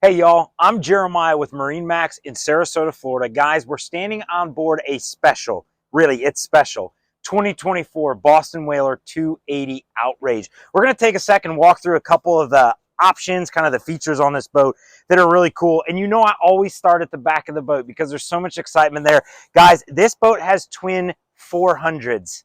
Hey y'all, I'm Jeremiah with MarineMax in Sarasota, Florida. Guys, we're standing on board a special, really it's special, 2024 Boston Whaler 280 Outrage. We're going to take a second, walk through a couple of the options, kind of the features on this boat that are really cool. And you know I always start at the back of the boat because there's so much excitement there. Guys, this boat has twin 400s.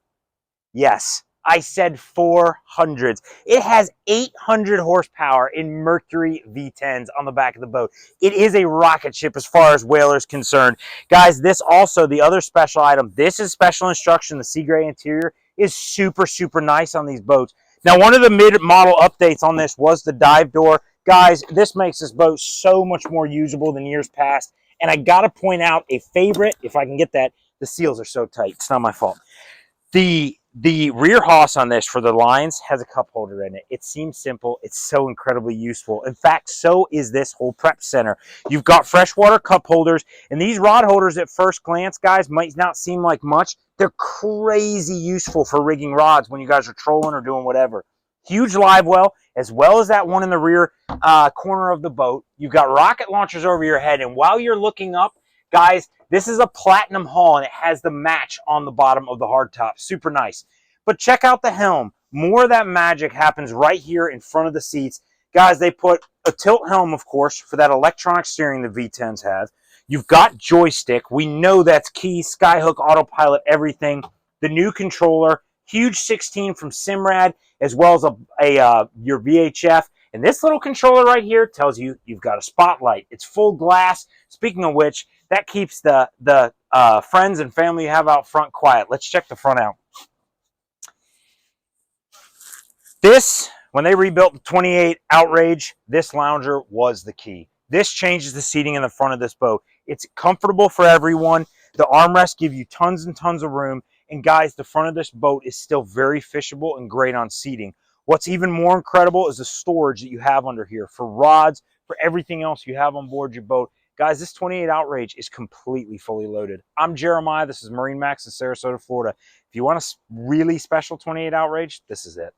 Yes, I said 400s. It has 800 horsepower in Mercury V10s on the back of the boat. It is a rocket ship as far as Whaler is concerned. Guys, this also, the other special item, this is special instruction. The sea gray interior is super, super nice on these boats. Now, one of the mid-model updates on this was the dive door. Guys, this makes this boat so much more usable than years past. And I got to point out a favorite, if I can get that, the seals are so tight. It's not my fault. The rear hawse on this for the lines has a cup holder in it. It seems simple. It's so incredibly useful. In fact, so is this whole prep center. You've got freshwater cup holders, and these rod holders at first glance, guys, might not seem like much. They're crazy useful for rigging rods when you guys are trolling or doing whatever. Huge live well, as well as that one in the rear corner of the boat. You've got rocket launchers over your head, and while you're looking up, guys, this is a platinum hull, and it has the match on the bottom of the hardtop. Super nice. But check out the helm. More of that magic happens right here in front of the seats. Guys, they put a tilt helm, of course, for that electronic steering the V10s have. You've got joystick. We know that's key. Skyhook, autopilot, everything. The new controller. Huge 16 from Simrad, as well as your VHF. And this little controller right here tells you you've got a spotlight. It's full glass. Speaking of which, that keeps the friends and family you have out front quiet. Let's check the front out. This, when they rebuilt the 28 Outrage, this lounger was the key. This changes the seating in the front of this boat. It's comfortable for everyone. The armrests give you tons and tons of room. And guys, the front of this boat is still very fishable and great on seating. What's even more incredible is the storage that you have under here for rods, for everything else you have on board your boat. Guys, this 28 Outrage is completely fully loaded. I'm Jeremiah. This is MarineMax in Sarasota, Florida. If you want a really special 28 Outrage, this is it.